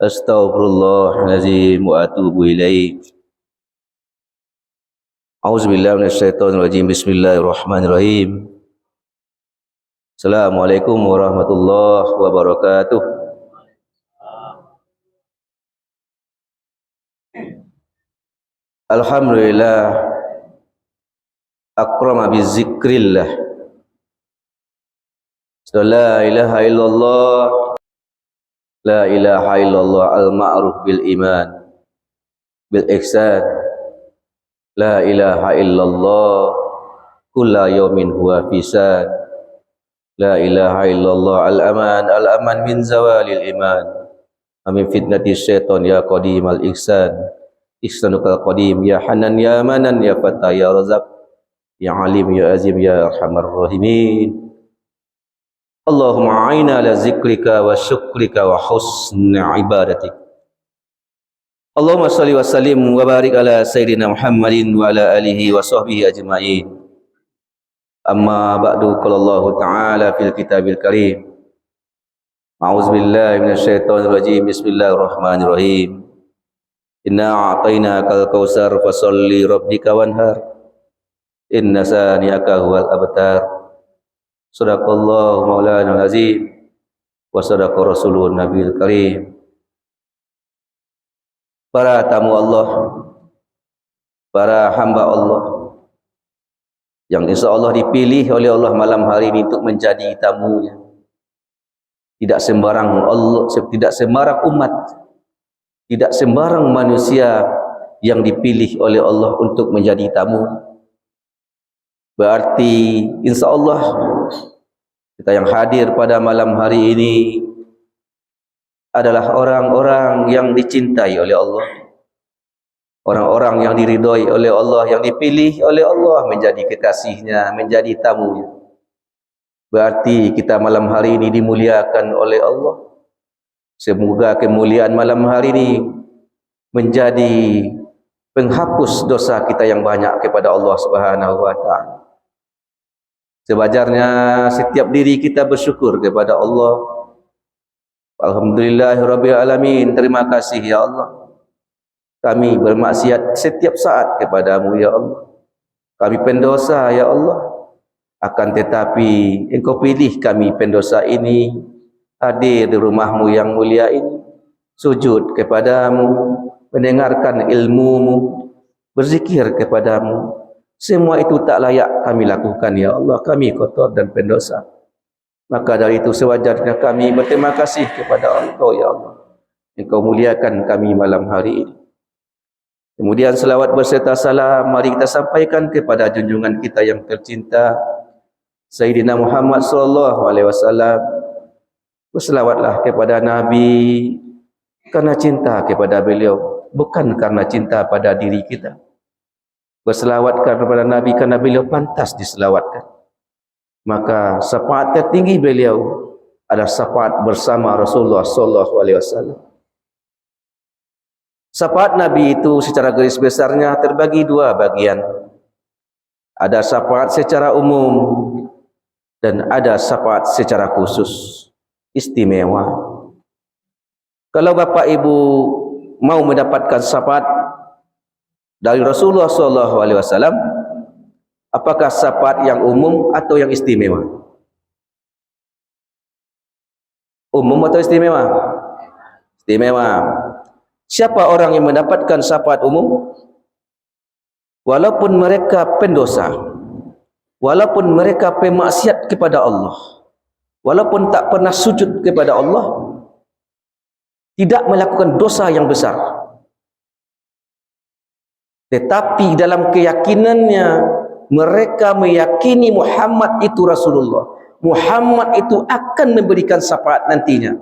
Astaghfirullahaladzim wa atubu ilaih. A'udzubillahi minasyaitonirrajim. Bismillahirrahmanirrahim. Assalamualaikum warahmatullahi wabarakatuh. Alhamdulillah akrama bizikrillah. La ilaha illallah, la ilaha illallah al-ma'ruf bil iman bil ihsan. La ilaha illallah kulla yawmin huwa fisan. La ilaha illallah al-aman min zawalil iman. Amin fitnati syaitan ya qadim al-ihsan. Ihsanukal qadim ya hanan ya manan ya fatah ya razak ya alim ya azim ya arhamar rahimin. Allahumma a'ina ala zikrika wa syukrika wa husni ibadatik. Allahumma salli wa sallim wa barik ala sayyidina Muhammadin wa ala alihi wa sahbihi ajma'in. Amma ba'du, qala Allah ta'ala fil kitabil karim. A'udzubillahi minasyaitonir rajim. Bismillahirrahmanirrahim. Inna a'tainakal kautsar fasholli rabbika wanhar. Inna saniyaka huwal abtar. Sadaqallahu maulana al-azim wa sadaqa rasulun nabiyil karim. Para tamu Allah, para hamba Allah yang insyaAllah dipilih oleh Allah malam hari ini untuk menjadi tamunya. Tidak sembarang Allah, tidak sembarang umat, tidak sembarang manusia yang dipilih oleh Allah untuk menjadi tamu. Berarti insyaAllah kita yang hadir pada malam hari ini adalah orang-orang yang dicintai oleh Allah, orang-orang yang diridhoi oleh Allah, yang dipilih oleh Allah menjadi kekasihnya, menjadi tamunya. Berarti kita malam hari ini dimuliakan oleh Allah. Semoga kemuliaan malam hari ini menjadi penghapus dosa kita yang banyak kepada Allah Subhanahu wa taala. Sewajarnya setiap diri kita bersyukur kepada Allah. Alhamdulillahirabbil alamin. Terima kasih ya Allah. Kami bermaksiat setiap saat kepadamu ya Allah. Kami pendosa ya Allah. Akan tetapi Engkau pilih kami pendosa ini hadir di rumahmu yang mulia ini, sujud kepadamu, mendengarkan ilmumu, berzikir kepadamu. Semua itu tak layak kami lakukan ya Allah. Kami kotor dan pendosa. Maka dari itu sewajarnya kami berterima kasih kepada Engkau ya Allah. Engkau muliakan kami malam hari ini. Kemudian selawat berserta salam mari kita sampaikan kepada junjungan kita yang tercinta Sayyidina Muhammad sallallahu alaihi wasallam. Berselawatlah kepada Nabi karena cinta kepada beliau, bukan karena cinta pada diri kita. Berselawatkan kepada Nabi karena beliau pantas diselawatkan. Maka syafaat tertinggi beliau adalah syafaat bersama Rasulullah sallallahu alaihi wasallam. Syafaat Nabi itu secara garis besarnya terbagi dua bagian. Ada syafaat secara umum dan ada syafaat secara khusus, istimewa. Kalau Bapak Ibu mau mendapatkan syafaat dari Rasulullah SAW, apakah syafaat yang umum atau yang istimewa? Umum atau istimewa? Istimewa. Siapa orang yang mendapatkan syafaat umum? Walaupun mereka pendosa, walaupun mereka pemaksiat kepada Allah, walaupun tak pernah sujud kepada Allah, tidak melakukan dosa yang besar, tetapi dalam keyakinannya mereka meyakini Muhammad itu Rasulullah, Muhammad itu akan memberikan syafaat nantinya,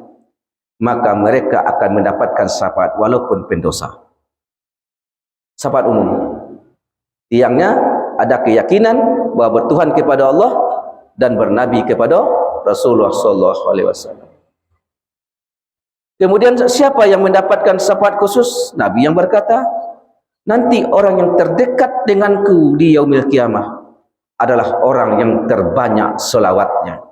maka mereka akan mendapatkan syafaat walaupun pendosa. Syafaat umum. Tiangnya ada keyakinan bahwa bertuhan kepada Allah dan bernabi kepada Rasulullah sallallahu alaihi wasallam. Kemudian siapa yang mendapatkan syafaat khusus? Nabi yang berkata, nanti orang yang terdekat denganku di yaumil kiamah adalah orang yang terbanyak selawatnya.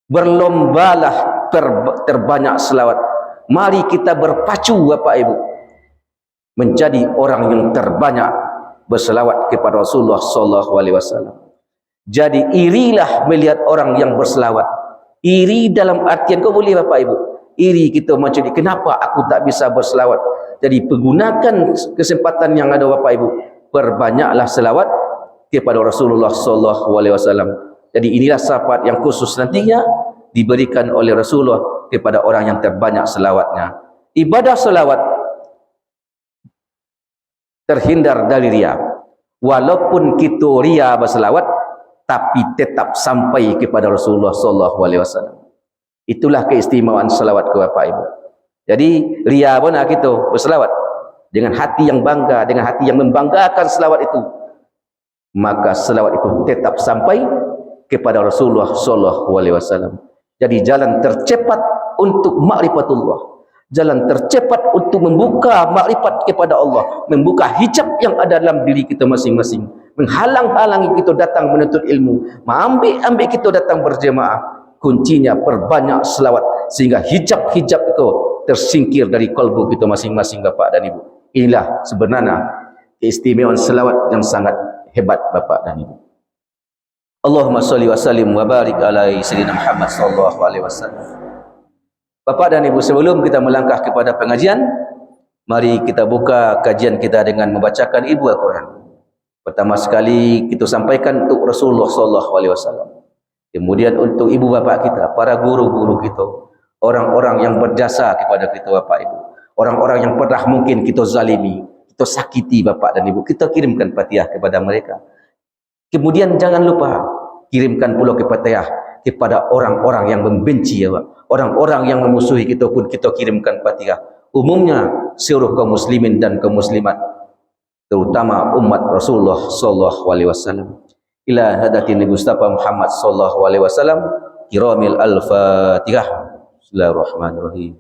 Berlombalah terbanyak selawat. Mari kita berpacu Bapak Ibu menjadi orang yang terbanyak berselawat kepada Rasulullah sallallahu alaihi wasallam. Jadi irilah melihat orang yang berselawat. Iri dalam artian, kau boleh Bapak Ibu, iri kita macam ni, kenapa aku tak bisa berselawat? Jadi pergunakan kesempatan yang ada Bapak Ibu, perbanyaklah selawat kepada Rasulullah sallallahu alaihi wasallam. Jadi inilah syafaat yang khusus nantinya diberikan oleh Rasulullah kepada orang yang terbanyak selawatnya. Ibadah selawat terhindar dari riya. Walaupun kita riya berselawat, tapi tetap sampai kepada Rasulullah sallallahu alaihi wasallam. Itulah keistimewaan selawat ke Bapak Ibu. Jadi riya pun kita berselawat dengan hati yang bangga, dengan hati yang membanggakan selawat itu, maka selawat itu tetap sampai kepada Rasulullah sallallahu alaihi wasallam. Jadi jalan tercepat untuk ma'rifatullah, jalan tercepat untuk membuka makrifat kepada Allah, membuka hijab yang ada dalam diri kita masing-masing, menghalang-halangi kita datang menuntut ilmu, mengambil kita datang berjemaah. Kuncinya perbanyak selawat sehingga hijab-hijab itu tersingkir dari kalbu kita masing-masing Bapak dan Ibu. Inilah sebenarnya keistimewaan selawat yang sangat hebat Bapak dan Ibu. Allahumma sholli wa sallim wa barik ala sayyidina Muhammad sallallahu alaihi wasallam. Bapak dan Ibu, sebelum kita melangkah kepada pengajian, mari kita buka kajian kita dengan membacakan Ibu Al-Quran. Pertama sekali kita sampaikan untuk Rasulullah sallallahu alaihi wasallam. Kemudian untuk ibu bapak kita, para guru-guru kita, orang-orang yang berjasa kepada kita Bapak Ibu, orang-orang yang pernah mungkin kita zalimi, kita sakiti Bapak dan Ibu, kita kirimkan Fatihah kepada mereka. Kemudian jangan lupa kirimkan pula ke Fatihah kepada orang-orang yang membenci ya Pak. Orang-orang yang memusuhi kita pun kita kirimkan Fatihah. Umumnya seluruh kaum muslimin dan kaum muslimat, terutama umat Rasulullah sallallahu alaihi wasallam. Ila hadatin Mustafa Muhammad sallallahu alaihi wasallam. Kiramil al-Fatihah. Bismillahirrahmanirrahim.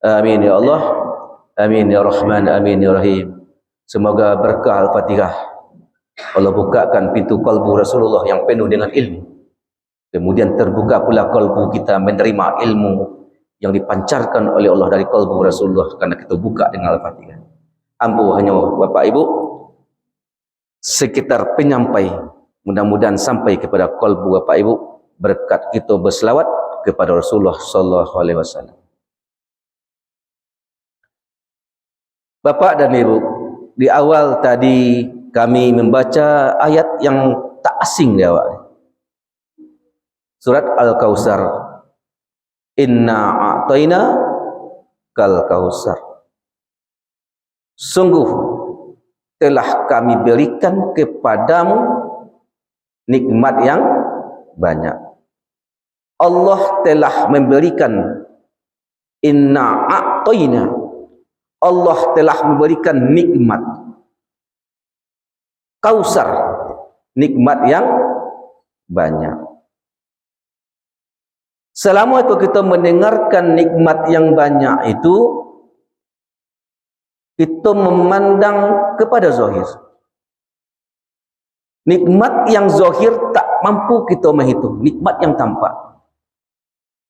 Amin ya Allah, amin ya Rahman, amin ya Rahim. Semoga berkah Al-Fatihah Allah bukakan pintu kalbu Rasulullah yang penuh dengan ilmu. Kemudian terbuka pula kalbu kita menerima ilmu yang dipancarkan oleh Allah dari kalbu Rasulullah karena kita buka dengan Al-Fatihah. Ampuh hanya Bapak Ibu sekitar penyampai, mudah-mudahan sampai kepada kalbu Bapak Ibu berkat kita berselawat kepada Rasulullah sallallahu alaihi wasallam. Bapak dan Ibu, di awal tadi kami membaca ayat yang tak asing di awal. Surat Al-Kautsar. Inna a'tayna kal kautsar. Sungguh telah kami berikan kepadamu nikmat yang banyak. Allah telah memberikan, inna a'tayna, Allah telah memberikan nikmat Kautsar, nikmat yang banyak. Selama itu kita mendengarkan nikmat yang banyak itu, kita memandang kepada zahir. Nikmat yang zahir tak mampu kita menghitung, nikmat yang tampak.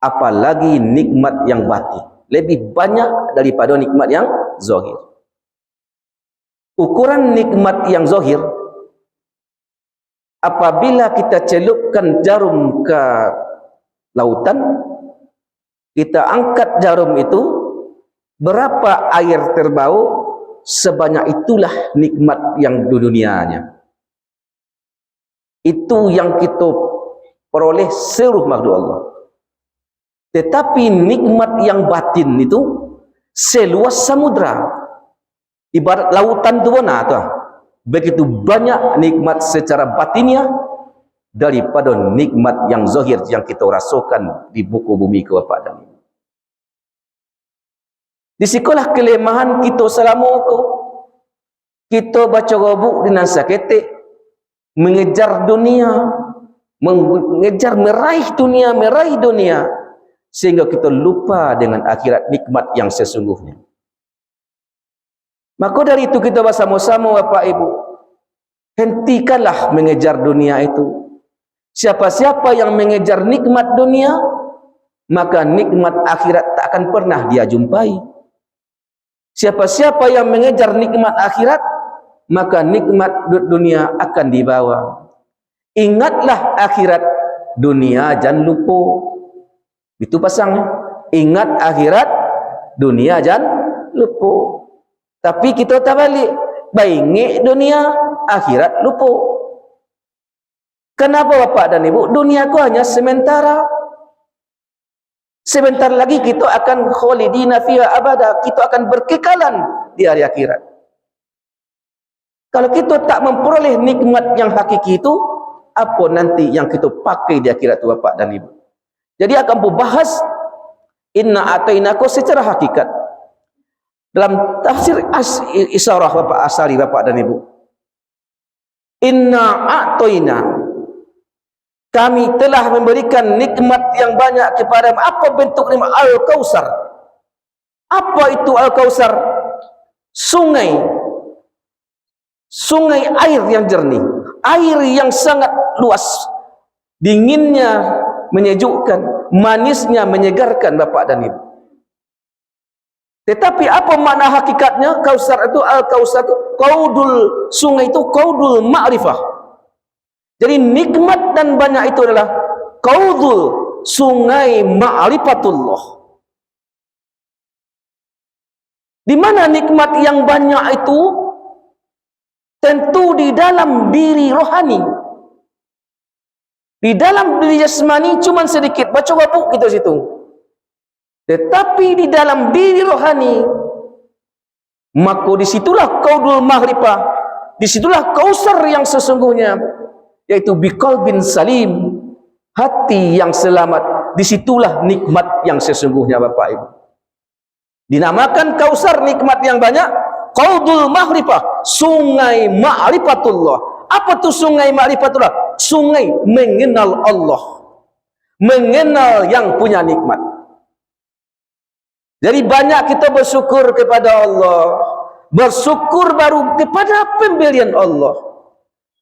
Apalagi nikmat yang batin, lebih banyak daripada nikmat yang zahir. Ukuran nikmat yang zahir, apabila kita celupkan jarum ke lautan, kita angkat jarum itu, berapa air terbau, sebanyak itulah nikmat yang di dunianya. Itu yang kita peroleh seluruh makhluk Allah. Tetapi nikmat yang batin itu seluas samudra. Ibarat lautan itu mana tuh? Begitu banyak nikmat secara batinnya daripada nikmat yang zahir yang kita rasakan di buku bumi ke Bapak dan Ibu. Di sekolah kelemahan kita selama itu, kita baca robuk dengan saketik, mengejar dunia, mengejar meraih dunia, sehingga kita lupa dengan akhirat, nikmat yang sesungguhnya. Maka dari itu kita bersama-sama Bapak Ibu hentikanlah mengejar dunia itu. Siapa-siapa yang mengejar nikmat dunia, maka nikmat akhirat tak akan pernah dia jumpai. Siapa-siapa yang mengejar nikmat akhirat, maka nikmat dunia akan dibawa. Ingatlah akhirat, dunia jangan lupa. Itu pasangnya. Ingat akhirat, dunia jangan lupa. Tapi kita tak balik. Baik dunia, akhirat lupa. Kenapa Bapak dan Ibu? Dunia ku hanya sementara. Sebentar lagi kita akan khalidina fiha abada. Kita akan berkekalan di hari akhirat. Kalau kita tak memperoleh nikmat yang hakiki itu, apa nanti yang kita pakai di akhirat itu Bapak dan Ibu? Jadi akan berbahas inna atainaku secara hakikat. Dalam tafsir isyarah Bapak Asari, Bapak dan Ibu. Inna a'toina, kami telah memberikan nikmat yang banyak kepada. Apa bentuk nikmat? Al-Kausar. Apa itu Al-Kausar? Sungai air yang jernih, air yang sangat luas, dinginnya menyejukkan, manisnya menyegarkan Bapak dan Ibu. Tetapi apa makna hakikatnya? Kausar itu, Al-Kausar itu, qaudul sungai itu qaudul ma'rifah. Jadi nikmat dan banyak itu adalah qaudul sungai ma'rifatullah. Di mana nikmat yang banyak itu? Tentu di dalam diri rohani. Di dalam diri jasmani cuma sedikit, baca bapuk kita situ. Tetapi di dalam diri rohani, maka disitulah qaudul ma'rifah, disitulah kausar yang sesungguhnya, yaitu biqalbin salim, hati yang selamat. Disitulah nikmat yang sesungguhnya Bapak Ibu. Dinamakan kausar, nikmat yang banyak, qaudul ma'rifah, sungai ma'rifatullah. Apa tu sungai ma'rifatullah? Sungai mengenal Allah, mengenal yang punya nikmat. Jadi banyak kita bersyukur kepada Allah, bersyukur baru kepada pemberian Allah,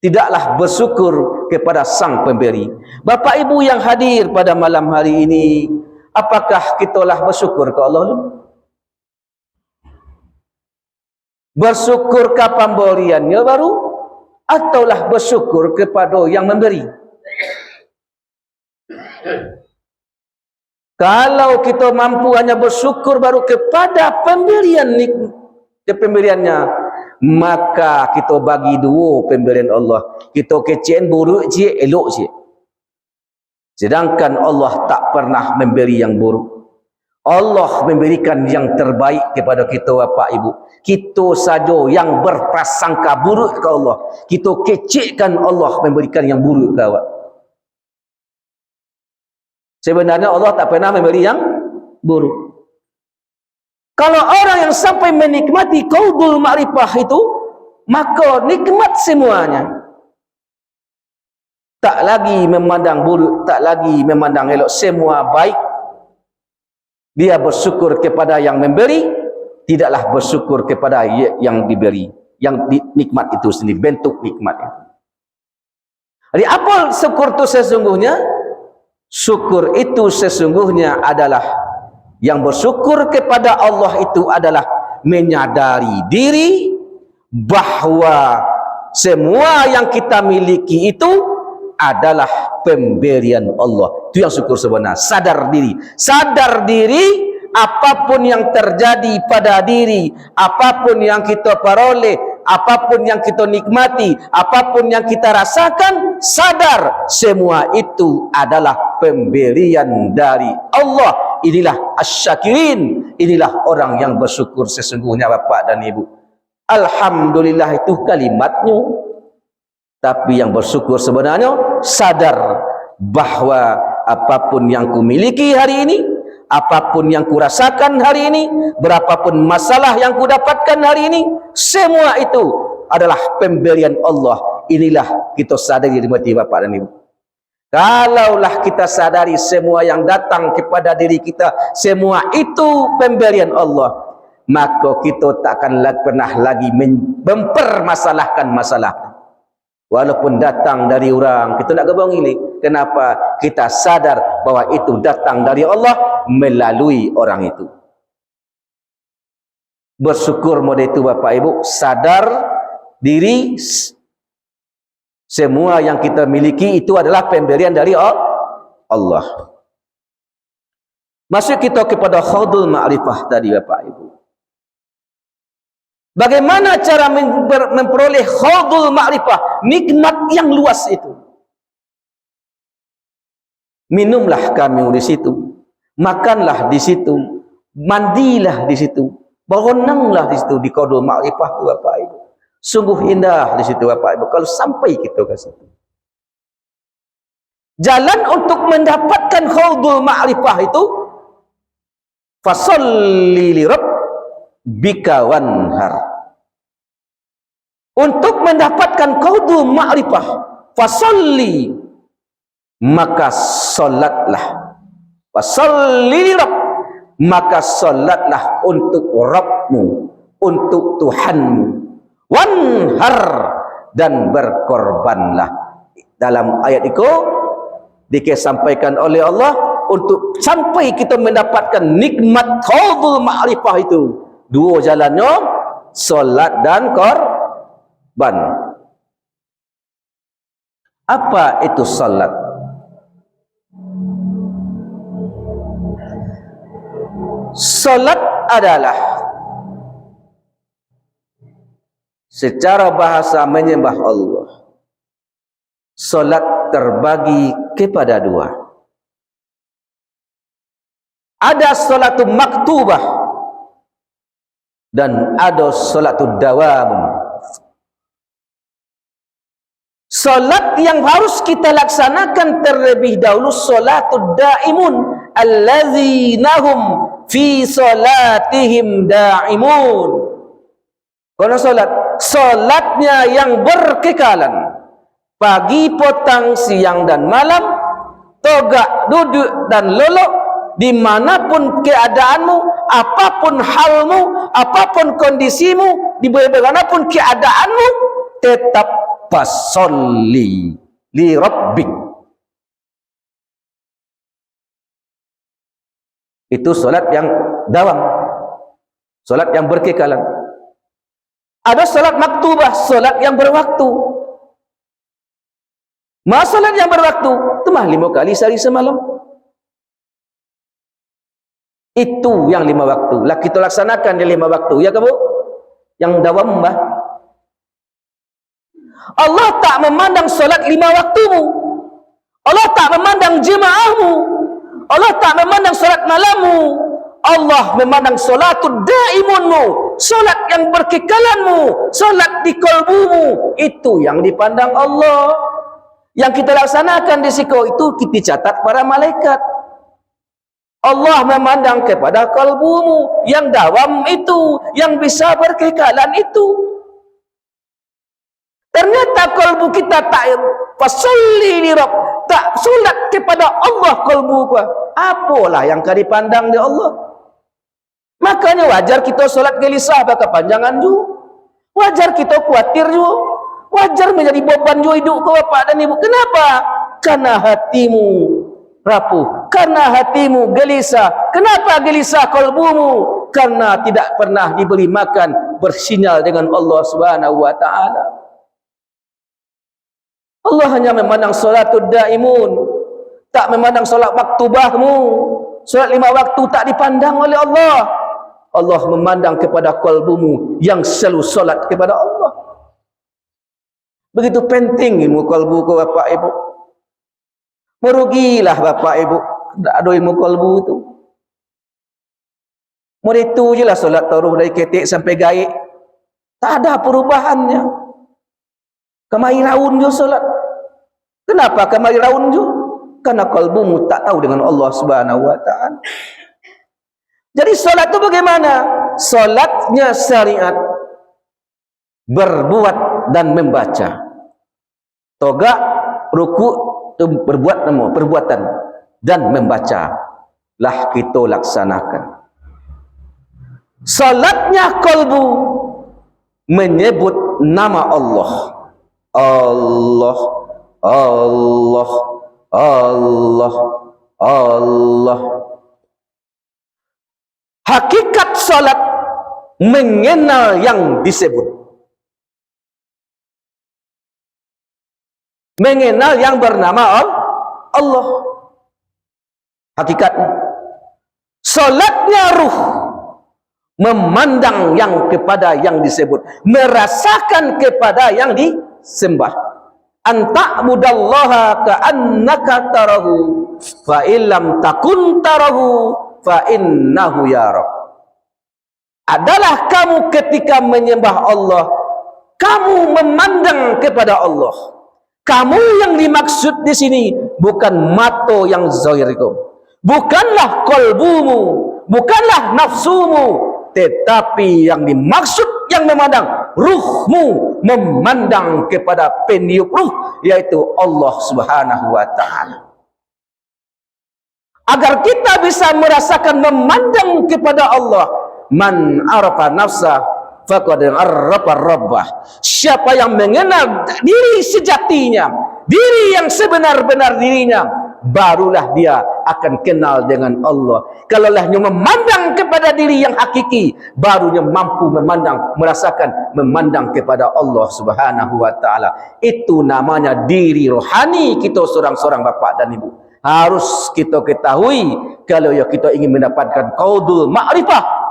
tidaklah bersyukur kepada sang pemberi. Bapak Ibu yang hadir pada malam hari ini, apakah kita lah bersyukur ke Allah? Bersyukur ke pemberiannya baru, ataulah bersyukur kepada yang memberi? Kalau kita mampu hanya bersyukur baru kepada pemberiannya, maka kita bagi dua pemberian Allah. Kita kecil buruk je, elok je. Sedangkan Allah tak pernah memberi yang buruk. Allah memberikan yang terbaik kepada kita Bapak Ibu. Kita saja yang berprasangka buruk ke Allah. Kita kecilkan Allah memberikan yang buruk ke awak. Sebenarnya Allah tak pernah memberi yang buruk. Kalau orang yang sampai menikmati qaudul ma'rifah itu, maka nikmat semuanya. Tak lagi memandang buruk, tak lagi memandang elok, semua baik. Dia bersyukur kepada yang memberi, tidaklah bersyukur kepada yang diberi, yang nikmat itu sendiri, bentuk nikmat itu. Jadi apa syukur itu sesungguhnya? Syukur itu sesungguhnya adalah, yang bersyukur kepada Allah itu adalah menyadari diri bahwa semua yang kita miliki itu adalah pemberian Allah. Itu yang syukur sebenarnya. Sadar diri. Sadar diri, apapun yang terjadi pada diri, apapun yang kita peroleh, apapun yang kita nikmati, apapun yang kita rasakan, sadar semua itu adalah pemberian dari Allah. Inilah asyakirin, inilah orang yang bersyukur sesungguhnya Bapak dan Ibu. Alhamdulillah itu kalimatnya. Tapi yang bersyukur sebenarnya sadar bahwa apapun yang kumiliki hari ini, apapun yang kurasakan hari ini, berapapun masalah yang kudapatkan hari ini, semua itu adalah pemberian Allah. Inilah kita sadari di hati Bapak dan Ibu. Kalaulah kita sadari semua yang datang kepada diri kita, semua itu pemberian Allah, maka kita tak akan pernah lagi mempermasalahkan masalah. Walaupun datang dari orang, kita nak gabung ini. Kenapa? Kita sadar bahwa itu datang dari Allah melalui orang itu. Bersyukur model itu Bapak Ibu, sadar diri semua yang kita miliki itu adalah pemberian dari Allah. Masuk kita kepada khaudul ma'rifah tadi Bapak Ibu. Bagaimana cara memperoleh khaudul ma'rifah, nikmat yang luas itu? Minumlah kami di situ, makanlah di situ, mandilah di situ, berenanglah di situ di khaudul ma'rifah itu Bapak Ibu. Sungguh indah di situ Bapak Ibu kalau sampai kita ke situ. Jalan untuk mendapatkan khaudul ma'rifah itu, fasalli li rabbika wanhar. Untuk mendapatkan khaudul ma'rifah, fasalli, maka salatlah. Fasalli li rabb, maka salatlah untuk Rabbmu, untuk Tuhanmu. Wanhar, dan berkorbanlah. Dalam ayat itu disampaikan oleh Allah untuk sampai kita mendapatkan nikmat khaudul ma'rifah itu, dua jalannya, solat dan korban. Apa itu solat? Solat adalah secara bahasa menyembah Allah. Solat terbagi kepada dua. Ada solatul maktubah dan ada solatul dawam. Solat yang harus kita laksanakan terlebih dahulu solatul daimun, allazinahum fi solatihim daimun. Kalau solatnya yang berkekalan, pagi, petang, siang dan malam, tegak, duduk dan lelok, dimanapun keadaanmu, apapun halmu, apapun kondisimu, di bagaimanapun keadaanmu, tetap fasolli li rabbik. Itu solat yang dawam, solat yang berkekalan. Ada solat maktubah, solat yang berwaktu. Solat yang berwaktu itu mah 5 kali sehari semalam. Itu yang 5 waktu. Lah kita laksanakan di 5 waktu, ya kamu? Yang dawam mah. Allah tak memandang solat 5 waktumu. Allah tak memandang jemaahmu. Allah tak memandang solat malammu. Allah memandang solatul daimunmu, solat yang berkekalanmu, solat di kalbumu. Itu yang dipandang Allah. Yang kita laksanakan di siku itu kita catat para malaikat. Allah memandang kepada kalbumu yang dawam itu, yang bisa berkekalan itu. Ternyata kalbu kita tak fasolli li rabb, tak solat kepada Allah kalbu gua. Apalah yang kau dipandang di Allah? Makanya wajar kita solat gelisah bakal panjangan ju. Wajar kita khawatir ju. Wajar menjadi beban ju hidup ke bapak dan ibu. Kenapa? Karena hatimu rapuh. Karena hatimu gelisah. Kenapa gelisah kalbumu? Karena tidak pernah diberi makan bersinyal dengan Allah Subhanahu wa taala. Allah hanya memandang salatul daimun, tak memandang solat maktubahmu. Solat 5 waktu tak dipandang oleh Allah. Allah memandang kepada kalbumu yang selalu solat kepada Allah. Begitu penting ilmu kalbu ke Bapak Ibu. Merugilah Bapak Ibu tak ada ilmu kalbu itu. Model itu je lah solat taruh dari ketik sampai gaib. Tak ada perubahannya. Kemari raun je solat. Kenapa kemari raun je? Karena kalbumu tak tahu dengan Allah Subhanahu wa taala. Jadi solat itu bagaimana? Solatnya syariat, berbuat dan membaca. Togak, ruku, berbuat nama, perbuatan dan membaca. Lah kita laksanakan. Solatnya kalbu menyebut nama Allah. Allah, Allah, Allah, Allah. Hakikat salat mengenal yang disebut, mengenal yang bernama Allah. Hakikatnya salatnya ruh memandang yang kepada yang disebut, merasakan kepada yang disembah. Anta'budallaha ka'annaka tarahu fa illam takun tarahu fa innahu yarak. Adalah kamu ketika menyembah Allah, kamu memandang kepada Allah. Kamu yang dimaksud di sini bukan mata yang zahir itu, bukanlah qalbumu, bukanlah nafsumu, tetapi yang dimaksud yang memandang ruhmu, memandang kepada peniup ruh, yaitu Allah Subhanahu wa ta'ala. Agar kita bisa merasakan memandang kepada Allah, man arafa nafsah faqad arafa rabbah. Siapa yang mengenal diri sejatinya, diri yang sebenar-benar dirinya, barulah dia akan kenal dengan Allah. Kalaulah dia memandang kepada diri yang hakiki, barunya mampu memandang, merasakan memandang kepada Allah Subhanahu wa ta'ala. Itu namanya diri rohani kita seorang-seorang bapak dan ibu. Harus kita ketahui, kalau ya kita ingin mendapatkan qaudul ma'rifah,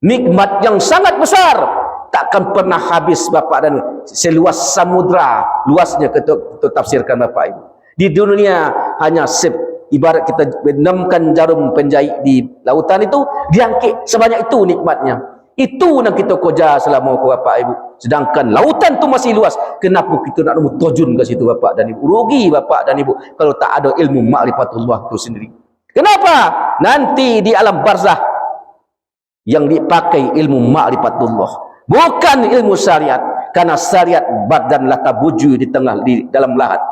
nikmat yang sangat besar, takkan pernah habis bapak dan ibu. Seluas samudra luasnya kita tafsirkan bapak ibu. Di dunia hanya ibarat kita benamkan jarum penjahit di lautan itu, diangkit sebanyak itu nikmatnya. Itu yang kita koja selama bapak ibu. Sedangkan lautan itu masih luas. Kenapa kita nak terjun ke situ bapak dan ibu? Rugi bapak dan ibu kalau tak ada ilmu ma'rifatullah itu sendiri. Kenapa? Nanti di alam barzah yang dipakai ilmu ma'rifatullah, bukan ilmu syariat. Karena syariat badan lata buju di tengah di dalam lahat.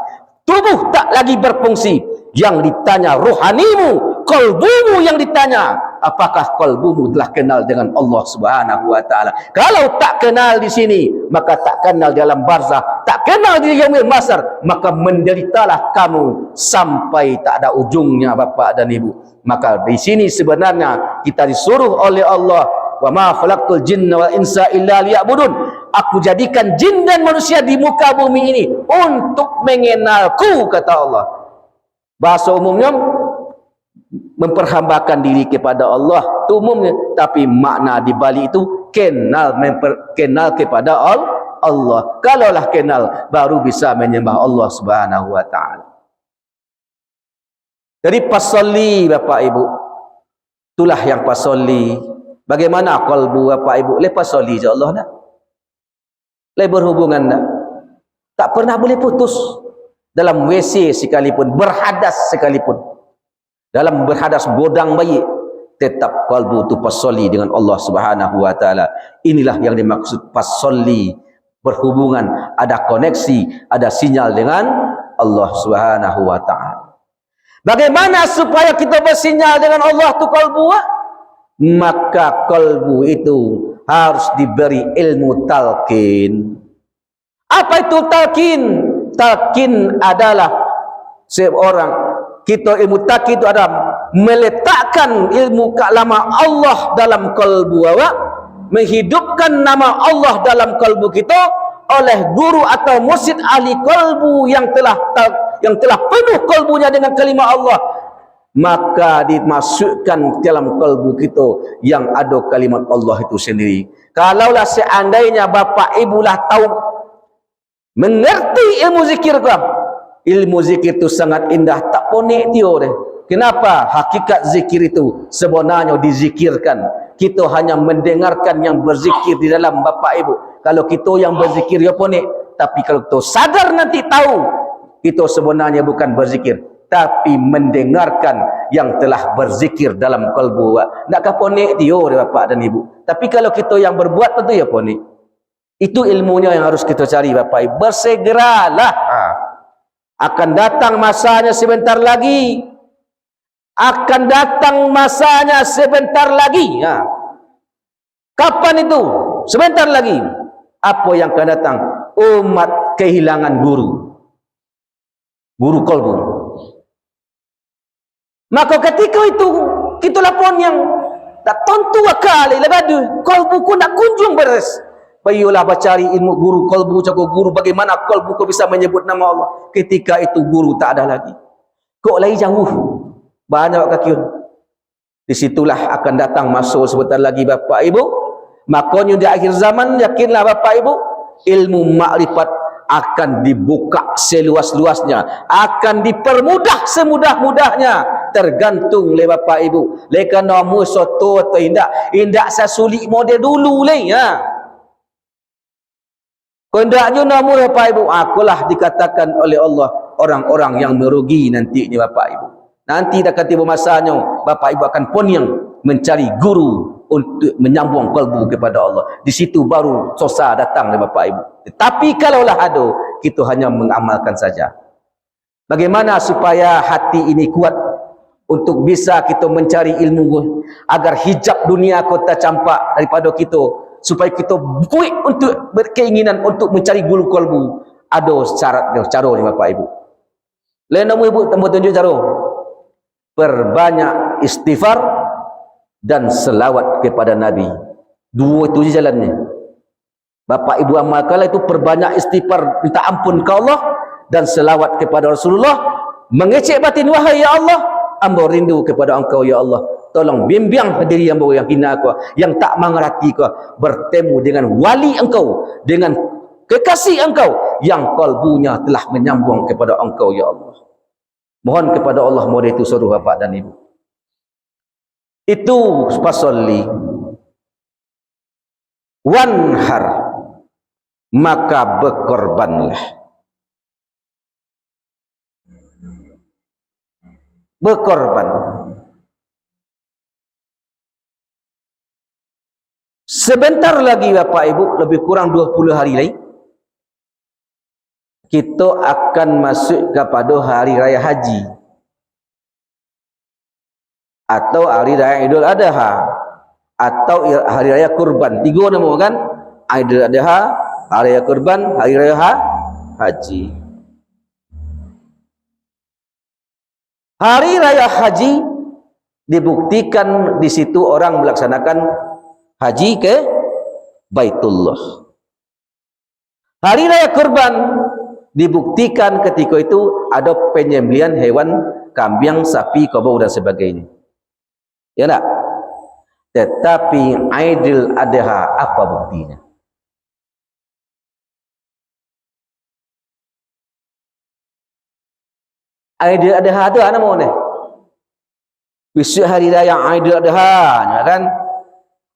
Tubuh tak lagi berfungsi. Yang ditanya rohanimu, qalbumu yang ditanya. Apakah qalbumu telah kenal dengan Allah Subhanahu wa ta'ala? Kalau tak kenal di sini, maka tak kenal di alam barzah, tak kenal di yaumil masar, maka menderitalah kamu sampai tak ada ujungnya bapak dan ibu. Maka di sini sebenarnya kita disuruh oleh Allah, wa ma khalaqtul jinna wal insa illa liya'budun. Aku jadikan jin dan manusia di muka bumi ini untuk mengenalku, kata Allah. Bahasa umumnya memperhambakan diri kepada Allah itu umumnya, tapi makna di balik itu kenal, kenal kepada Allah. Kalaulah kenal, baru bisa menyembah Allah Subhanahu wa ta'ala. Jadi pasolli bapak ibu, itulah yang pasolli. Bagaimana qalbu bapak ibu? Lepas soli je Allah nak. Le berhubungan nak. Tak pernah boleh putus. Dalam WC sekalipun, berhadas sekalipun. Dalam berhadas bodang bayi, tetap qalbu tu pasolli dengan Allah Subhanahu wa ta'ala. Inilah yang dimaksud pasolli, berhubungan, ada koneksi, ada sinyal dengan Allah Subhanahu wa ta'ala. Bagaimana supaya kita bersinyal dengan Allah tu qalbu? Maka qalbu itu harus diberi ilmu talqin. Apa itu talqin? Talqin adalah seorang, kita ilmu talqin itu adalah meletakkan ilmu nama Allah dalam qalbu awak, menghidupkan nama Allah dalam qalbu kita oleh guru atau mursyid ahli qalbu yang telah penuh qalbunya dengan kalimah Allah. Maka dimasukkan dalam kalbu kita yang ada kalimat Allah itu sendiri. Kalaulah seandainya bapak ibulah tahu, mengerti ilmu zikir kau, ilmu zikir itu sangat indah, tak ponik dia deh. Kenapa? Hakikat zikir itu sebenarnya dizikirkan. Kita hanya mendengarkan yang berzikir di dalam bapak ibu. Kalau kita yang berzikir ya ponik, tapi kalau kita sadar nanti tahu, kita sebenarnya bukan berzikir, tapi mendengarkan yang telah berzikir dalam kalbu. Nakkah ponik dia bapak dan ibu? Tapi kalau kita yang berbuat tentu ya ponik. Itu ilmunya yang harus kita cari bapak ibu. Bersegeralah. Akan datang masanya sebentar lagi. Akan datang masanya sebentar lagi. Kapan itu? Sebentar lagi. Apa yang akan datang? Umat kehilangan guru kalbu. Maka ketika itu kita lapon yang tak tentu akal lebadu kalbu ku nak kunjung beres. Bayolah bacari ilmu guru kalbu, jago guru bagaimana kalbu kau bisa menyebut nama Allah. Ketika itu guru tak ada lagi. Kok lagi jauh. Banyak kakiun. Disitulah akan datang masuk sebentar lagi Bapak Ibu. Makanya di akhir zaman yakinlah Bapak Ibu, ilmu makrifat akan dibuka seluas-luasnya, akan dipermudah semudah-mudahnya, tergantung le Bapak Ibu. Le kana mu soto atau indak sasulik model dulu le ya. Kendaknya namu Bapak Ibu, akulah dikatakan oleh Allah orang-orang yang merugi nantinya Bapak Ibu. Nanti akan tiba masanya Bapak Ibu akan pun yang mencari guru untuk menyambung kalbu kepada Allah. Di situ baru sosa datang dari Bapak Ibu. Tetapi kalaulah ada, kita hanya mengamalkan saja. Bagaimana supaya hati ini kuat untuk bisa kita mencari ilmu agar hijab dunia kita campak daripada kita, supaya kita kuat untuk berkeinginan untuk mencari guru kalbu. Ada syaratnya, cara ni Bapak Ibu. Lain nama Ibu tambah tunjuk cara. Perbanyak istighfar dan selawat kepada Nabi. Dua itu je jalannya. Bapak Ibu amalkanlah itu, perbanyak istighfar minta ampun ke Allah dan selawat kepada Rasulullah. Mengecek batin, wahai ya Allah, hamba rindu kepada Engkau ya Allah. Tolong bimbang diri hamba yang hina aku, yang tak mengerti aku, bertemu dengan wali Engkau, dengan kekasih Engkau yang kalbunya telah menyambung kepada Engkau ya Allah. Mohon kepada Allah mohon itu suruh Bapak dan Ibu. Itu fasalli wanhar, maka berkorbanlah. Berkorban. Sebentar lagi Bapak Ibu, lebih kurang 20 hari lagi, kita akan masuk kepada hari raya haji atau hari raya Idul Adha atau hari raya kurban. Tiga nama kan? Idul Adha, hari raya kurban, hari raya haji. Hari raya haji dibuktikan di situ orang melaksanakan haji ke Baitullah. Hari raya kurban dibuktikan ketika itu ada penyembelihan hewan kambing, sapi, kerbau dan sebagainya. Ya tak? Tetapi Idul Adha apa buktinya? Idul Adha itu apa namanya? Besok hari raya Idul Adha, ya kan?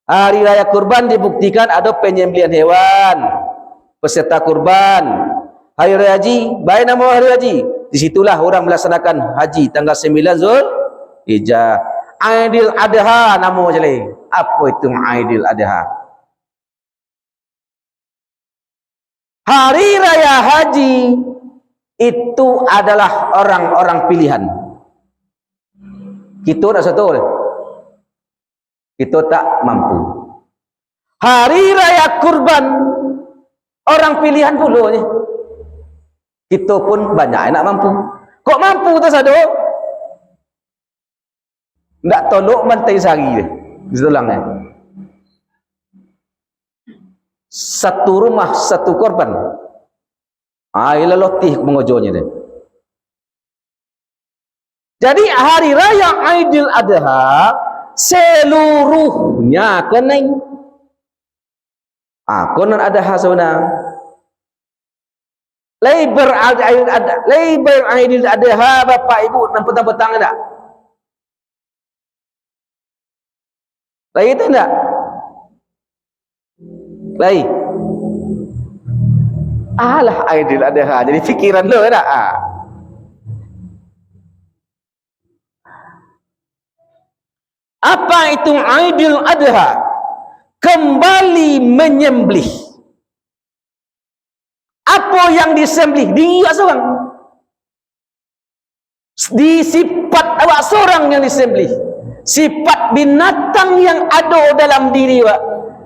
Hari raya kurban dibuktikan ada penyembelihan hewan, peserta kurban. Hari raya haji, baik nama hari haji. Disitulah orang melaksanakan haji tanggal 9 Zulhijjah. Idul Adha nama je. Apa itu Idul Adha? Hari raya haji itu adalah orang-orang pilihan. Kita tak satu. Kita tak mampu. Hari raya kurban orang pilihan pula ni. Kita pun banyak nak mampu. Kok mampu tu sado? Ndak tolok mantai sehari dia. Setulang eh. Satu rumah satu korban. Ialah lotih mengojonya dia. Jadi hari raya Idul Adha seluruhnya kening. Konon ada sebenarnya. Labor Idul Adha Bapak Ibu nampak petang tak? Lagi itu tak? Lagi. Alah Idul Adha jadi fikiran lo tak? Apa itu Idul Adha? Kembali menyembelih. Apa yang disembelih? Dia seorang. Di sifat awak seorang yang disembelih. Sifat binatang yang ada dalam diri awak.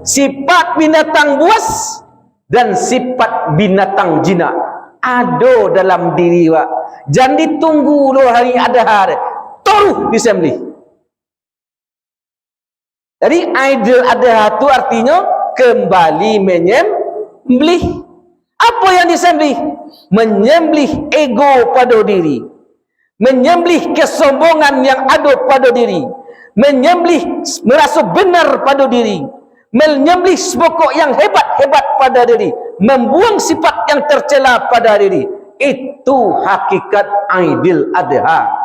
Sifat binatang buas dan sifat binatang jinak. Ada dalam diri wak. Jangan ditunggu lo hari Adha. Taruh disembelih. Jadi Aidil Adha itu artinya kembali menyembelih. Apa yang disembelih? Menyembelih ego pada diri. Menyembelih kesombongan yang ada pada diri. Menyembelih merasa benar pada diri. Menyembelih pokok yang hebat-hebat pada diri. Membuang sifat yang tercela pada diri. Itu hakikat Aidil Adha.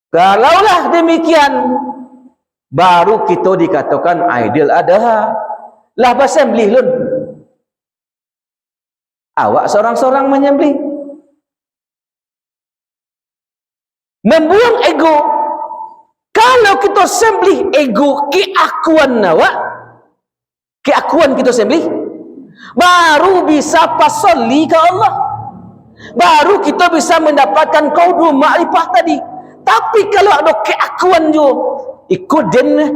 Kalaulah demikian, baru kita dikatakan Aidil Adha. Lah bersembelih lun. Awak seorang-seorang menyembelih. Membuang ego. Kalau kita sembelih ego, keakuan awak, keakuan kita sembelih, baru bisa pasoli ke Allah. Baru kita bisa mendapatkan kaudu ma'rifah tadi. Tapi kalau ada keakuan jo, ikut den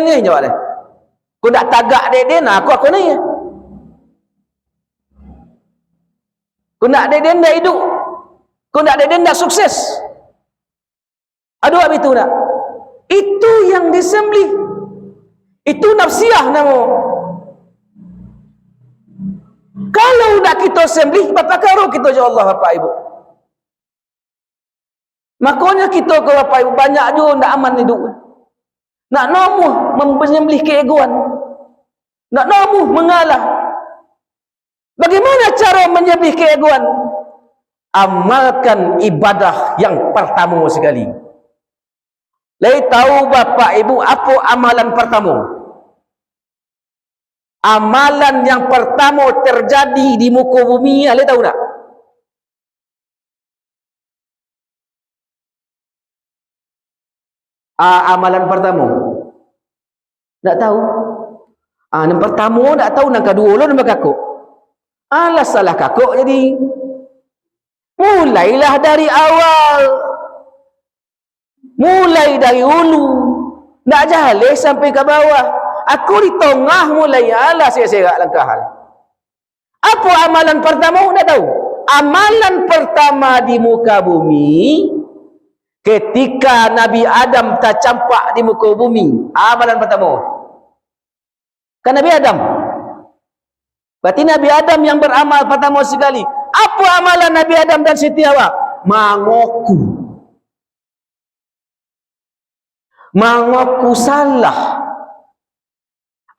ni jawab dia. Kau nak tagak den aku ni. Kau nak den dah hidup. Kau nak den dah sukses. Ada apa itu tak? Itu yang disembelih. Itu nafsiyah nama. Kalau nak kita sembelih, bapak karo kita je Allah bapak ibu. Makanya kita ke bapak ibu banyak juga nak aman hidup. Nak namuh menyembelih keegoan. Nak namuh mengalah. Bagaimana cara menyembelih keegoan? Amalkan ibadah yang pertama sekali. Lai tahu bapak ibu apa amalan pertama? Amalan yang pertama terjadi di muka bumi, lai tahu tak? Amalan pertama. Tak tahu. Yang pertama tak tahu, yang kedua lo nombor kakuk. Alah salah kakuk jadi. Mulailah dari awal. Mulai dari hulu. Nak jalan sampai ke bawah. Aku di tengah mulai. Alah serak langkah. Apa amalan pertama? Tak tahu. Amalan pertama di muka bumi, ketika Nabi Adam tercampak di muka bumi, amalan pertama. Kan Nabi Adam. Berarti Nabi Adam yang beramal pertama sekali. Apa amalan Nabi Adam dan Siti Hawa? Mengaku. Mengaku salah.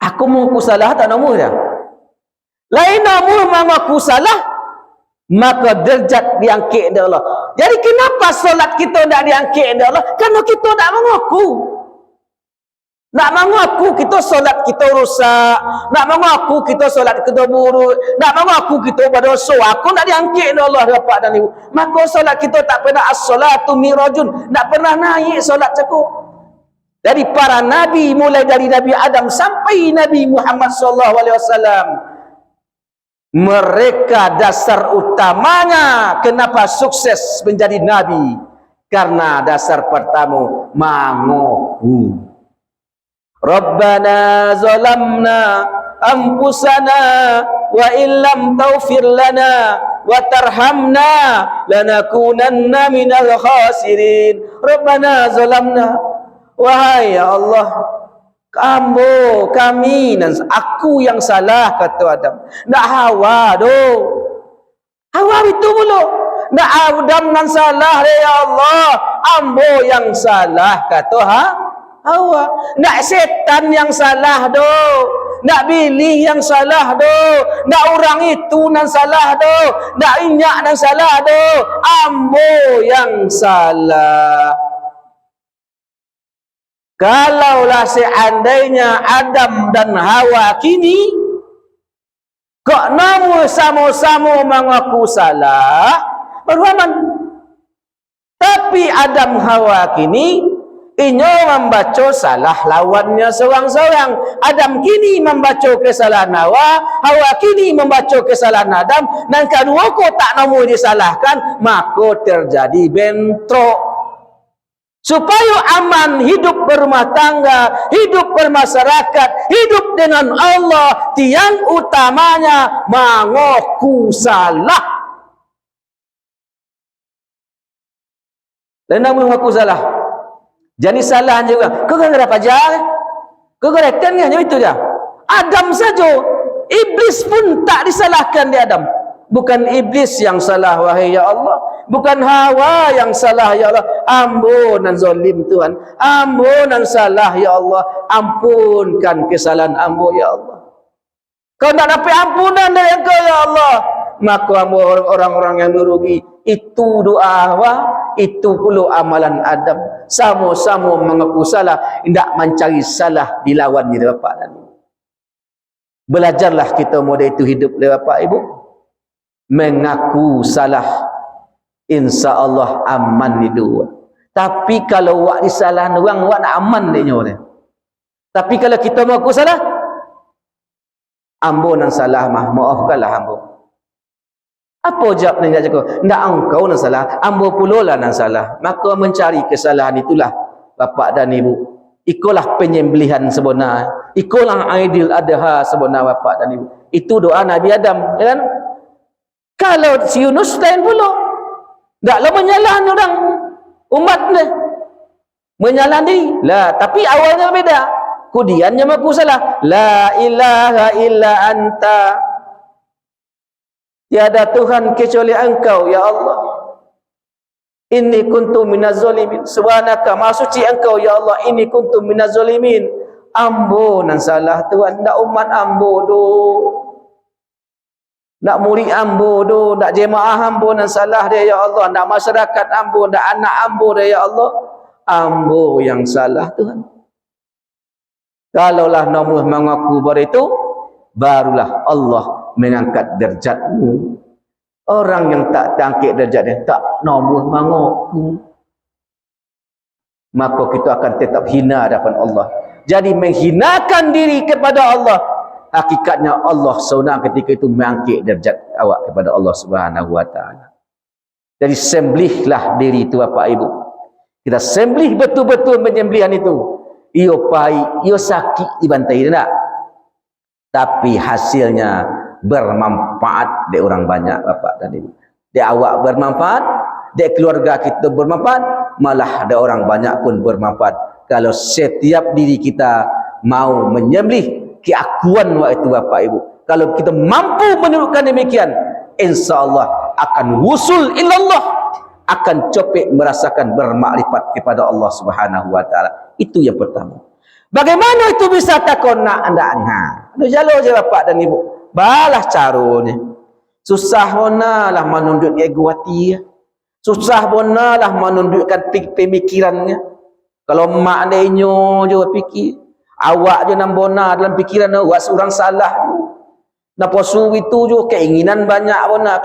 Aku mengaku salah tak nombor dah. Lain nombor mengaku salah, maka derajat diangkat oleh Allah. Jadi kenapa solat kita tidak diangkat oleh Allah? Karena kita tak mengaku. Nak mengaku kita solat kita rusak, nak mengaku kita solat kita buruk, nak mengaku kita berdosa, aku nak diangkat oleh Allah Bapa dan Ibu. Maka solat kita tak pernah as-salatu mirajun, tak pernah naik solat cukup. Dari para nabi, mulai dari Nabi Adam sampai Nabi Muhammad SAW, mereka dasar utamanya kenapa sukses menjadi nabi, karena dasar pertama mengaku. Rabbana zalamna anfusana wa illam taghfir lana wa tarhamna lanakunanna minal khasirin. Rabbana zalamna, wahai ya Allah, kami dan aku yang salah, kata Adam. Nak Hawa doh. Hawa itu mulu. Nak Adam nan salah ya Allah, ambo yang salah, kata Hawa. Nak setan yang salah doh. Nak bilih yang salah doh. Nak orang itu nan salah doh. Nak inyak nan salah doh. Ambo yang salah. Kalaulah seandainya Adam dan Hawa kini kok namu sama-sama mengaku salah, baru aman. Tapi Adam Hawa kini inyo membaca salah lawannya seorang-seorang. Adam kini membaca kesalahan Hawa kini membaca kesalahan Adam, dan kedua ko tak namu disalahkan, maka terjadi bentrok. supaya aman hidup berumah tangga, hidup bermasyarakat, hidup dengan Allah. Tiang utamanya mengaku salah. Dan namun mengaku salah. Jadi salah juga. Kau kan ada pajar? Kau korekkan kan? Itu dia. Adam saja. Iblis pun tak disalahkan di Adam. Bukan iblis yang salah, wahai ya Allah. Bukan Hawa yang salah, ya Allah. Ampunan zalim Tuhan. Ampunan salah, ya Allah. Ampunkan kesalahan ambo, ya Allah. Kau tak dapat ampunan dari Engkau, ya Allah. Maka orang-orang yang merugi. Itu doa Hawa, itu pula amalan Adam. Sama-sama mengaku salah. Tidak mencari salah dilawan di Bapak dan Ibu. Belajarlah kita model itu hidup oleh Bapak Ibu. Mengaku salah, insya Allah aman hidup. Tapi kalau wak disalah orang, wak nak aman dia. Tapi kalau kita mengaku salah, ambo nang salah mah, maafkanlah ambo. Apa jawab nang jago? Ndak engkau nang salah, ambo pula lah nang salah. Maka mencari kesalahan itulah Bapak dan Ibu. Ikulah penyembelihan sebenar. Ikulah Aidil Adha sebenar Bapak dan Ibu. Itu doa Nabi Adam, ya kan? Kalau si Yunus lain pula. Taklah menyalahkan orang umat dia. Menyalahkan diri. Lah, tapi awalnya beda. Kemudiannya mengaku salah. La ilaha illa anta. Tiada Tuhan kecuali Engkau, ya Allah. Inni kuntu minaz zalimin. Subhanaka, maha suci Engkau, ya Allah. Inni kuntu minaz zalimin. Ambo nan salah Tuhan. Ndak umat ambo do. Nak murid ambo do, nak jemaah ambo nan salah dia, ya Allah. Nak masyarakat ambo, nak anak ambo dia, ya Allah. Ambo yang salah Tuhan. Kalaulah namu mengaku begitu, barulah Allah mengangkat derajatmu. Orang yang tak angkat derajat dia, tak namu mengaku, maka kita akan tetap hina hadapan Allah. Jadi menghinakan diri kepada Allah, hakikatnya Allah seorang ketika itu mengangkat derajat awak kepada Allah Subhanahu wa taala. Jadi sembelihlah diri itu Bapak Ibu. Kita sembelih betul-betul penyembelihan itu. Iyo pahit, iyo sakit dibantai tak? Tapi hasilnya bermanfaat di orang banyak Bapak dan Ibu. Di awak bermanfaat, di keluarga kita bermanfaat, malah ada orang banyak pun bermanfaat. Kalau setiap diri kita mau menyembelih keakuan waktu Bapak Ibu. Kalau kita mampu menunjukkan demikian, insya-Allah akan wusul ilallah, akan copek merasakan bermakrifat kepada Allah Subhanahu wa taala. Itu yang pertama. Bagaimana itu bisa takon nak anda ni? Ada jalur je Bapak dan Ibu. Balah caranya. Susah bonalah menunduk ego hati. Susah bonalah menundukkan pemikirannya. Kalau mak denyo je fikir, awak je nam bona dalam fikiran awak seorang salah. Napa su itu je keinginan banyak bona,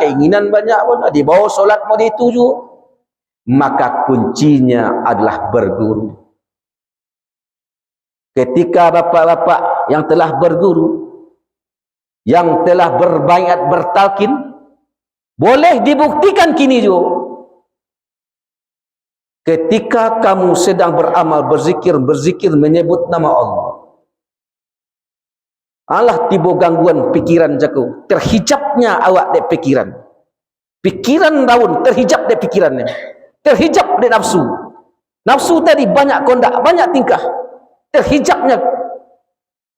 dibawa solat mau itu je. Maka kuncinya adalah berguru. Ketika bapak-bapak yang telah berguru, yang telah berbaiat bertalkin, boleh dibuktikan kini juga. Ketika kamu sedang beramal, berzikir menyebut nama Allah, Allah tiba gangguan pikiran jago, terhijabnya awak de pikiran daun terhijab de pikirannya, terhijab de nafsu tadi banyak kondak, banyak tingkah, terhijabnya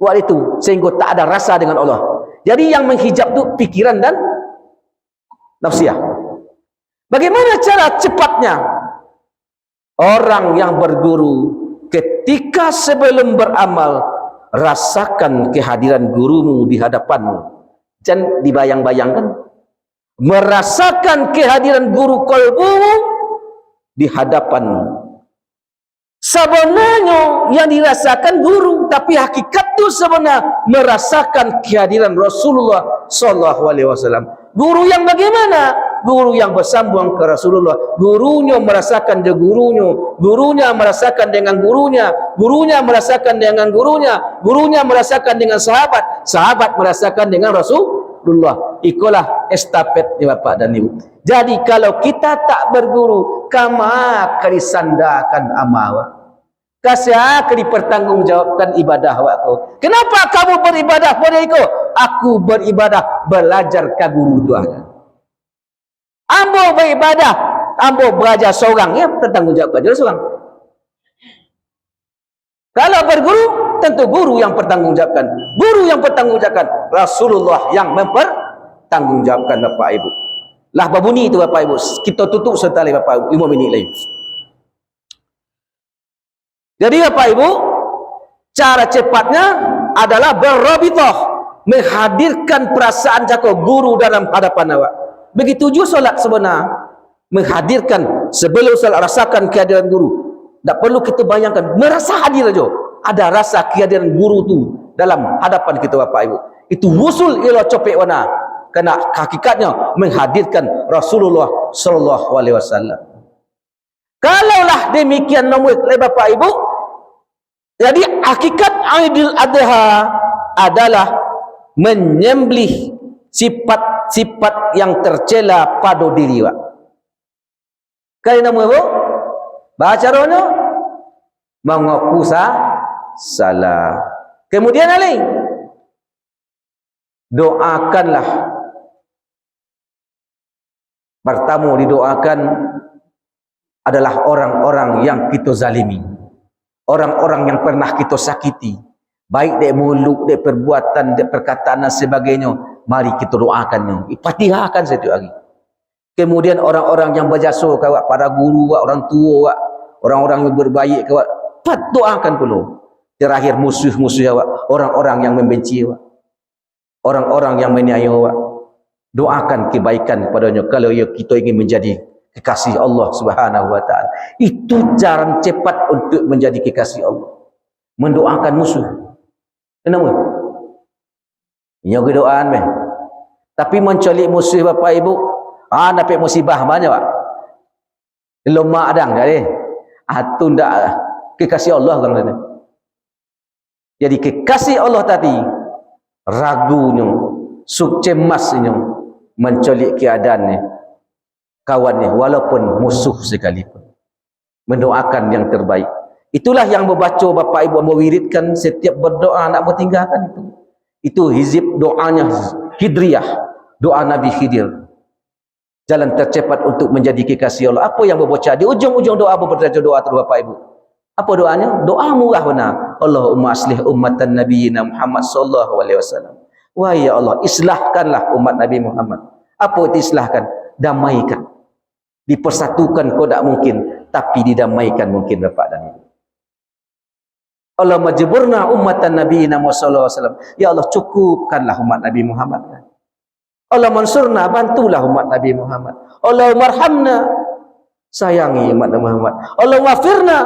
waktu itu sehingga tak ada rasa dengan Allah. Jadi yang menghijab itu pikiran dan nafsiyah. Bagaimana cara cepatnya? Orang yang berguru ketika sebelum beramal, rasakan kehadiran gurumu di hadapanmu. Jangan dibayang-bayangkan. Merasakan kehadiran guru qalbumu di hadapanmu. Sebenarnya yang dirasakan guru, tapi hakikat itu sebenarnya merasakan kehadiran Rasulullah sallallahu alaihi wasallam. Guru yang bagaimana? Guru yang bersambung ke Rasulullah. Gurunya merasakan dia gurunya merasakan dengan gurunya merasakan dengan gurunya merasakan dengan sahabat merasakan dengan Rasulullah. Ikulah estafet Bapak dan Ibu. Jadi kalau kita tak berguru, kama kalisandakan amal. Kasih dipertanggungjawabkan ibadah aku. Kenapa kamu beribadah pada aku? Aku beribadah belajar ke guru Tuhan. Ambo beribadah, ambo belajar seorang, ya bertanggungjawabkan jadi seorang. Kalau berguru, tentu guru yang bertanggungjawabkan. Guru yang bertanggungjawabkan, Rasulullah yang mempertanggungjawabkan Bapak Ibu. Lah babuni itu Bapak Ibu. Kita tutup sekali Bapak Ibu, 5 minit lagi. Jadi Bapak Ibu, cara cepatnya adalah berrabithah, menghadirkan perasaan jago guru dalam hadapan awak. Begitu juga solat sebenar, menghadirkan sebelum solat rasakan kehadiran guru. Tak perlu kita bayangkan, merasa hadir aja. Ada rasa kehadiran guru tu dalam hadapan kita Bapak Ibu. Itu wusul ila copek wana. Karena hakikatnya menghadirkan Rasulullah sallallahu alaihi wasallam. Kalaulah demikian nomor Bapak Ibu, jadi hakikat Aidil Adha adalah menyembelih sifat-sifat yang tercela pada diri Pak. Kali nama Ibu? Baca rono mengaku salah. Kemudian lain, doakanlah. Pertama didoakan adalah orang-orang yang kita zalimi, orang-orang yang pernah kita sakiti, baik dari mulut, dari perbuatan, dari perkataan dan sebagainya. Mari kita doakannya, Fatihahkan satu hari. Kemudian orang-orang yang berjasa kawak, para guru, orang tua, orang-orang yang berbaik kawak, doakan dulu. Terakhir musuh-musuh awak, orang-orang yang membenci awak, orang-orang yang meniaya awak, doakan kebaikan kepadanya. Kalau kita ingin menjadi kekasih Allah Subhanahu wa taala, itu cara cepat untuk menjadi kekasih Allah, mendoakan musuh. Kenapa? Yang doaan meh. Tapi mencolik musuh Bapak Ibu, dapat musibah banyak Pak. Lemak adang jadi. Itu ndak kekasih Allah kan tadi. Jadi kekasih Allah tadi ragunya, cemasnya mencolik keadaannya, kawannya walaupun musuh sekalipun. Mendoakan yang terbaik. Itulah yang membaca Bapak Ibu mewiridkan setiap berdoa nak bertinggalkan itu. Itu hizib doanya Hidriyah, doa Nabi Khidir. Jalan tercepat untuk menjadi kekasih Allah. Apa yang berbaca di ujung-ujung doa berbaca doa terus Bapak Ibu. Apa doanya? Doa murah benar. Allahumma aslih ummatan nabiyina Muhammad sallallahu alaihi wasallam. Wah ya Allah, islahkanlah umat Nabi Muhammad. Apa itu islahkan? Damaikan. Dipersatukan kau tak mungkin, tapi didamaikan mungkin Bapak dan Ibu. Allah majburna ummatan nabiyina Muhammad sallallahu alaihi wasallam. Ya Allah, cukupkanlah umat Nabi Muhammad. Allah mansurna, bantulah umat Nabi Muhammad. Allah marhamna, sayangi umat Nabi Muhammad. Allah wafirna,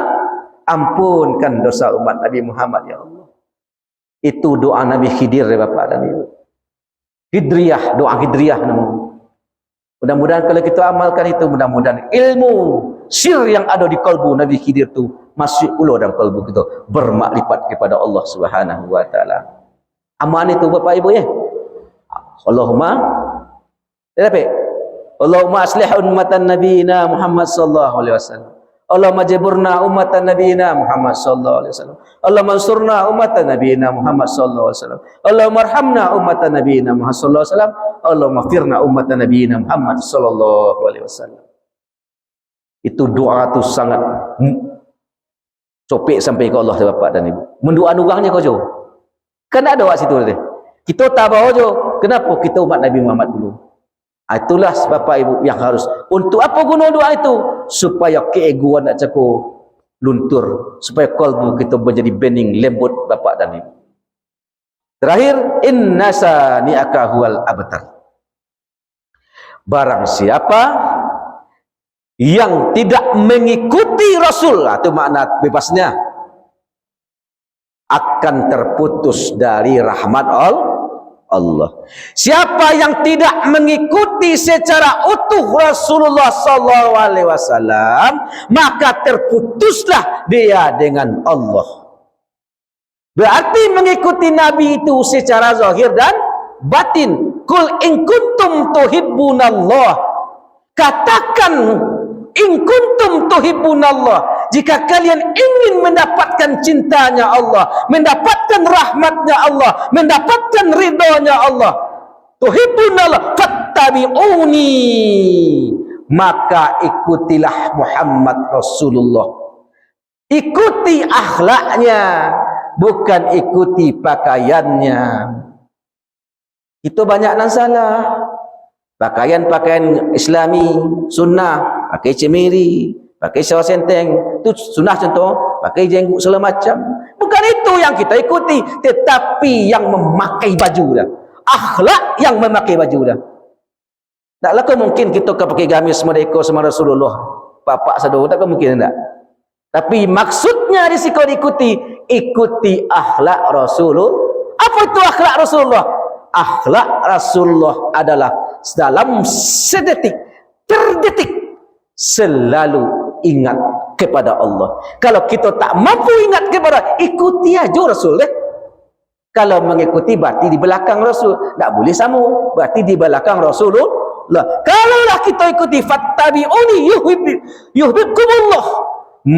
ampunkan dosa umat Nabi Muhammad ya Allah. Itu doa Nabi Khidir ya Bapak dan Ibu. Hidriyah, doa Hidriyah namanya. Mudah-mudahan kalau kita amalkan itu, mudah-mudahan ilmu sir yang ada di kalbu Nabi Khidir itu masuk pula dalam kalbu kita, bermakrifat kepada Allah Subhanahu wa taala. Aman itu Bapak Ibu ya. Allahumma aslih ummatan nabiyina Muhammad sallallahu alaihi wasallam. Allahumma jaburna ummatan nabiyina Muhammad sallallahu alaihi wasallam. Allahumma ansurna ummatan nabiyina Muhammad sallallahu alaihi wasallam. Allahumma arhamna ummatan nabiyina Muhammad sallallahu alaihi wasallam. Allahumma firna ummatan nabiyina Muhammad sallallahu alaihi wasallam. Itu doa tu sangat copek sampai ke Allah Bapak dan Ibu. Mendoa orangnya kau jauh. Kan ada doa situ tadi. Kita tak bawa jauh. Kenapa kita umat Nabi Muhammad dulu? Itulah Bapak Ibu yang harus. Untuk apa guna doa itu? Supaya keegoan nak cakup luntur, supaya kalbu kita menjadi bening, lembut Bapak dan Ibu. Terakhir, inna sani'aka huwal abtar. Barang siapa yang tidak mengikuti Rasul, itu makna bebasnya, akan terputus dari rahmat Allah. Siapa yang tidak mengikuti secara utuh Rasulullah sallallahu alaihi wasallam, maka terputuslah dia dengan Allah. Berarti mengikuti Nabi itu secara zahir dan batin. Kul in kuntum tuhibbunallah. Katakan In kuntum tuhibbunallah, jika kalian ingin mendapatkan cintanya Allah, mendapatkan rahmatnya Allah, mendapatkan ridhonya Allah, tuhibbunallah fattabi'uni, maka ikutilah Muhammad Rasulullah. Ikuti akhlaknya, bukan ikuti pakaiannya. Itu banyak yang salah. Pakaian-pakaian Islami, sunnah, pakai cemiri, pakai syawal senteng, itu sunnah contoh, pakai jenggot segala macam. Bukan itu yang kita ikuti, tetapi yang memakai baju dah. Akhlak yang memakai baju dah. Taklah mungkin kita pakai gamis mereka sama Rasulullah, bapak sadar, tak mungkin tak. Tapi maksudnya di situ ikuti akhlak Rasulullah. Apa itu akhlak Rasulullah? Akhlak Rasulullah adalah dalam sedetik, terdetik selalu ingat kepada Allah. Kalau kita tak mampu ingat kepada, ikuti aja Rasul. Kalau mengikuti berarti di belakang Rasul, tak boleh sama, berarti di belakang Rasulullah. Kalaulah kita ikuti fattabi'uni yuhibbukumullah,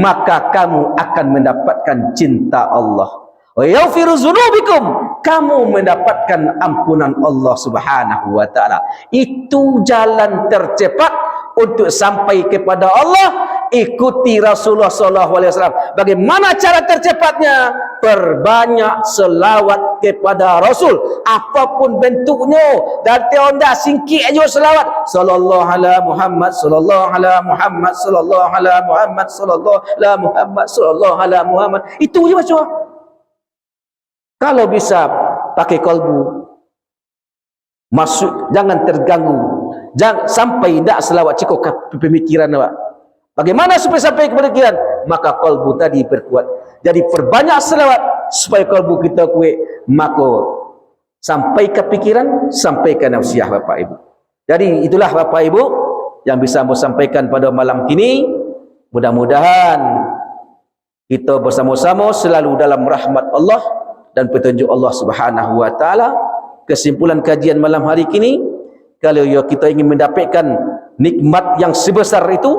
maka kamu akan mendapatkan cinta Allah. Wa yaghfiru dzunubikum, kamu mendapatkan ampunan Allah Subhanahu wa taala. Itu jalan tercepat untuk sampai kepada Allah. Ikuti Rasulullah sallallahu alaihi wasallam. Bagaimana cara tercepatnya? Perbanyak selawat kepada Rasul, apapun bentuknya. Dari onda singkit aja selawat, sallallahu alaihi Muhammad, sallallahu alaihi Muhammad, sallallahu alaihi Muhammad, sallallahu alaihi Muhammad, sallallahu alaihi Muhammad. Itu je baca. Kalau bisa pakai kalbu, masuk, jangan terganggu, jangan sampai tidak selawat cukup ke pemikiran awak. Bagaimana supaya sampai kepada pikiran? Maka kalbu tadi berkuat. Jadi perbanyak selawat supaya kalbu kita kuat, maka sampai ke pikiran, sampai ke nafsiyah Bapak Ibu. Jadi itulah Bapak Ibu yang bisa saya sampaikan pada malam ini. Mudah-mudahan kita bersama-sama selalu dalam rahmat Allah dan petunjuk Allah Subhanahu wa taala. Kesimpulan kajian malam hari ini, kalau kita ingin mendapatkan nikmat yang sebesar itu,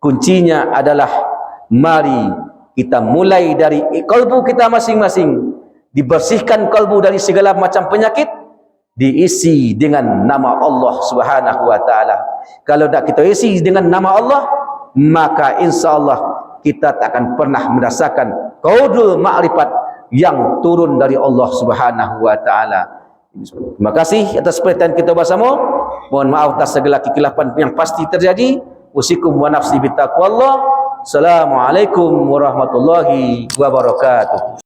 kuncinya adalah mari kita mulai dari kalbu kita masing-masing, dibersihkan kalbu dari segala macam penyakit, diisi dengan nama Allah Subhanahu wa taala. Kalau tak kita isi dengan nama Allah, maka insyaallah kita tak akan pernah merasakan qaudul ma'rifat yang turun dari Allah Subhanahu wa taala. Terima kasih atas perhatian kita bersama. Mohon maaf atas segala kekhilafan yang pasti terjadi. Usikum wa nafsi bittaqwallah. Assalamualaikum warahmatullahi wabarakatuh.